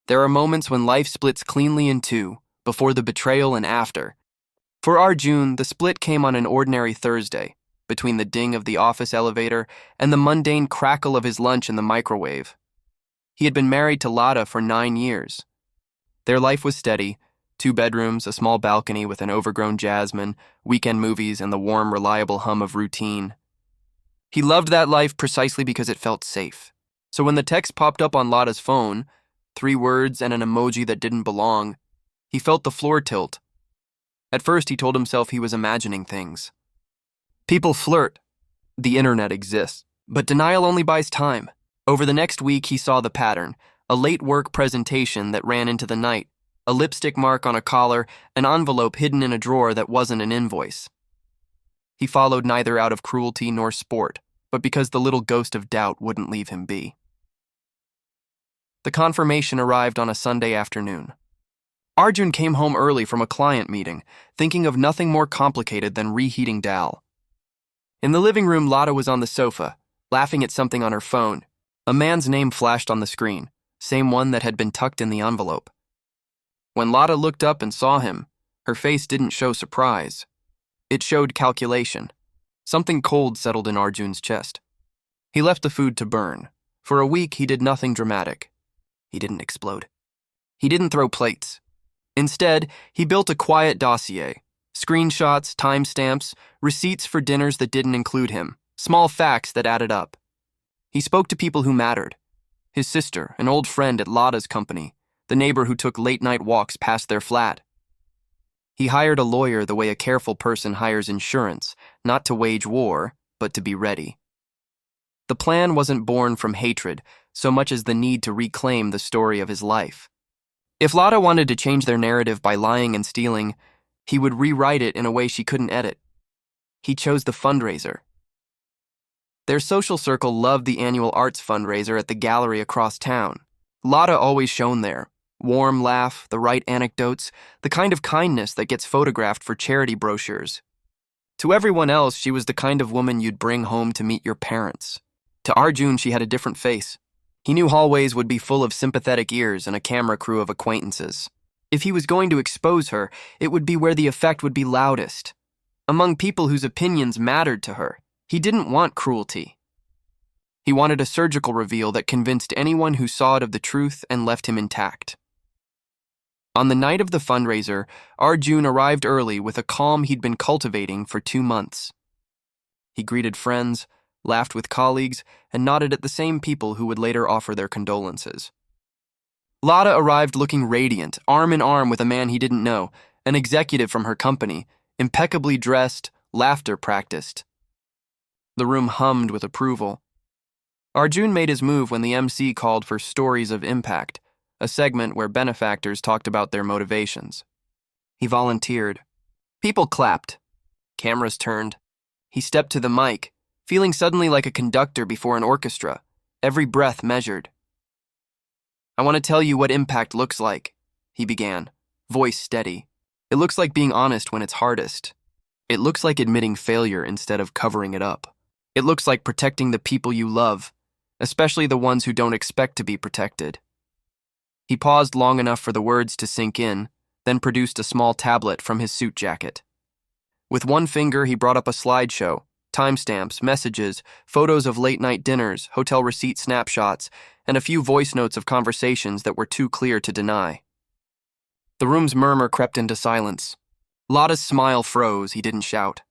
There are moments when life splits cleanly in two, before the betrayal and after. For Arjun, the split came on an ordinary Thursday, between the ding of the office elevator and the mundane crackle of his lunch in the microwave. He had been married to Lata for 9 years. Their life was steady: 2 bedrooms, a small balcony with an overgrown jasmine, weekend movies, and the warm, reliable hum of routine. He loved that life precisely because it felt safe. So when the text popped up on Lata's phone, 3 words and an emoji that didn't belong, he felt the floor tilt. At first, he told himself he was imagining things. People flirt. The internet exists. But denial only buys time. Over the next week, he saw the pattern: a late work presentation that ran into the night, a lipstick mark on a collar, an envelope hidden in a drawer that wasn't an invoice. He followed neither out of cruelty nor sport, but because the little ghost of doubt wouldn't leave him be. The confirmation arrived on a Sunday afternoon. Arjun came home early from a client meeting, thinking of nothing more complicated than reheating dal. In the living room, Lata was on the sofa, laughing at something on her phone. A man's name flashed on the screen, same one that had been tucked in the envelope. When Lata looked up and saw him, her face didn't show surprise. It showed calculation. Something cold settled in Arjun's chest. He left the food to burn. For a week, he did nothing dramatic. He didn't explode. He didn't throw plates. Instead, he built a quiet dossier: screenshots, timestamps, receipts for dinners that didn't include him, small facts that added up. He spoke to people who mattered: his sister, an old friend at Lata's company, the neighbor who took late-night walks past their flat. He hired a lawyer the way a careful person hires insurance, not to wage war, but to be ready. The plan wasn't born from hatred so much as the need to reclaim the story of his life. If Lata wanted to change their narrative by lying and stealing, he would rewrite it in a way she couldn't edit. He chose the fundraiser. Their social circle loved the annual arts fundraiser at the gallery across town. Lata always shone there. Warm laugh, the right anecdotes, the kind of kindness that gets photographed for charity brochures. To everyone else, she was the kind of woman you'd bring home to meet your parents. To Arjun, she had a different face. He knew hallways would be full of sympathetic ears and a camera crew of acquaintances. If he was going to expose her, it would be where the effect would be loudest, among people whose opinions mattered to her. He didn't want cruelty. He wanted a surgical reveal that convinced anyone who saw it of the truth and left him intact. On the night of the fundraiser, Arjun arrived early with a calm he'd been cultivating for 2 months. He greeted friends, laughed with colleagues, and nodded at the same people who would later offer their condolences. Lata arrived looking radiant, arm in arm with a man he didn't know, an executive from her company, impeccably dressed, laughter practiced. The room hummed with approval. Arjun made his move when the MC called for Stories of Impact, a segment where benefactors talked about their motivations. He volunteered. People clapped. Cameras turned. He stepped to the mic, feeling suddenly like a conductor before an orchestra, every breath measured. "I want to tell you what impact looks like," he began, voice steady. "It looks like being honest when it's hardest. It looks like admitting failure instead of covering it up. It looks like protecting the people you love, especially the ones who don't expect to be protected." He paused long enough for the words to sink in, then produced a small tablet from his suit jacket. With one finger, he brought up a slideshow: timestamps, messages, photos of late-night dinners, hotel receipt snapshots, and a few voice notes of conversations that were too clear to deny. The room's murmur crept into silence. Lata's smile froze. He didn't shout.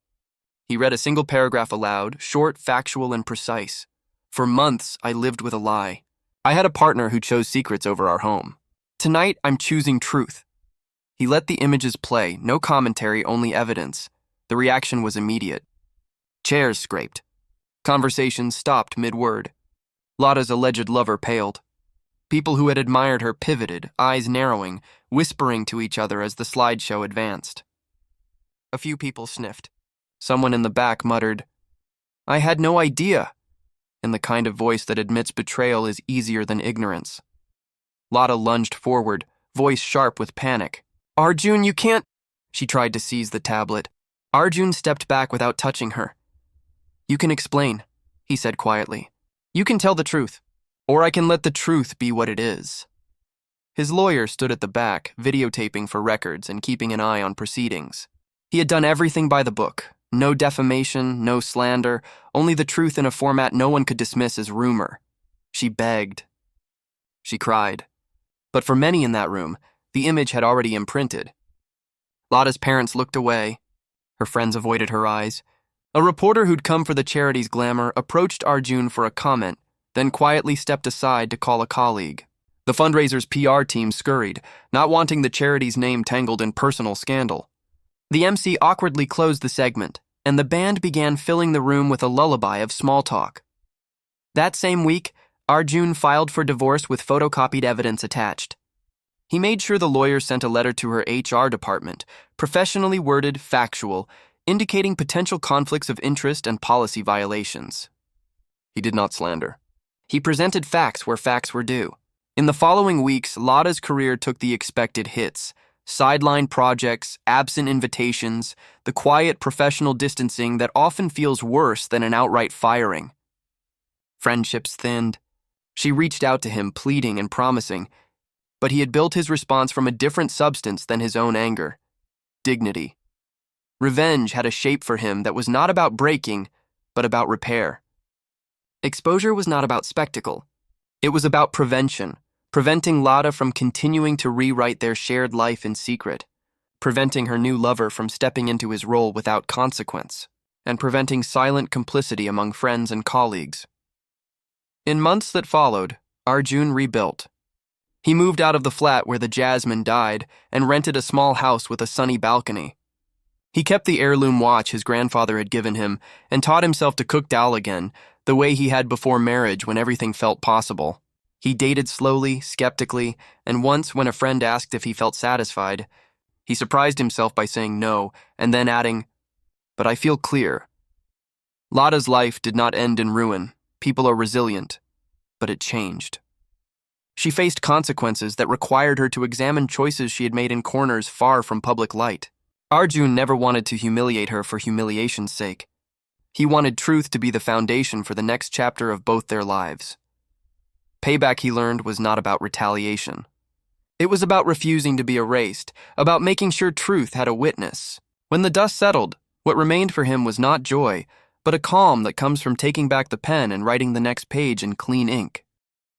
He read a single paragraph aloud, short, factual, and precise. "For months, I lived with a lie. I had a partner who chose secrets over our home. Tonight, I'm choosing truth." He let the images play, no commentary, only evidence. The reaction was immediate. Chairs scraped. Conversations stopped mid-word. Lata's alleged lover paled. People who had admired her pivoted, eyes narrowing, whispering to each other as the slideshow advanced. A few people sniffed. Someone in the back muttered, "I had no idea," in the kind of voice that admits betrayal is easier than ignorance. Lata lunged forward, voice sharp with panic. "Arjun, you can't—" She tried to seize the tablet. Arjun stepped back without touching her. "You can explain," he said quietly. "You can tell the truth, or I can let the truth be what it is." His lawyer stood at the back, videotaping for records and keeping an eye on proceedings. He had done everything by the book. No defamation, no slander, only the truth in a format no one could dismiss as rumor. She begged. She cried. But for many in that room, the image had already imprinted. Lata's parents looked away. Her friends avoided her eyes. A reporter who'd come for the charity's glamour approached Arjun for a comment, then quietly stepped aside to call a colleague. The fundraiser's PR team scurried, not wanting the charity's name tangled in personal scandal. The MC awkwardly closed the segment, and the band began filling the room with a lullaby of small talk. That same week, Arjun filed for divorce with photocopied evidence attached. He made sure the lawyer sent a letter to her HR department, professionally worded, factual, indicating potential conflicts of interest and policy violations. He did not slander. He presented facts where facts were due. In the following weeks, Lata's career took the expected hits: sideline projects, absent invitations, the quiet professional distancing that often feels worse than an outright firing. Friendships thinned. She reached out to him, pleading and promising, but he had built his response from a different substance than his own anger: dignity. Revenge had a shape for him that was not about breaking, but about repair. Exposure was not about spectacle. It was about prevention. Preventing Lata from continuing to rewrite their shared life in secret, preventing her new lover from stepping into his role without consequence, and preventing silent complicity among friends and colleagues. In months that followed, Arjun rebuilt. He moved out of the flat where the jasmine died and rented a small house with a sunny balcony. He kept the heirloom watch his grandfather had given him and taught himself to cook dal again, the way he had before marriage when everything felt possible. He dated slowly, skeptically, and once, when a friend asked if he felt satisfied, he surprised himself by saying no, and then adding, "But I feel clear." Lata's life did not end in ruin. People are resilient. But it changed. She faced consequences that required her to examine choices she had made in corners far from public light. Arjun never wanted to humiliate her for humiliation's sake. He wanted truth to be the foundation for the next chapter of both their lives. Payback, he learned, was not about retaliation. It was about refusing to be erased, about making sure truth had a witness. When the dust settled, what remained for him was not joy, but a calm that comes from taking back the pen and writing the next page in clean ink.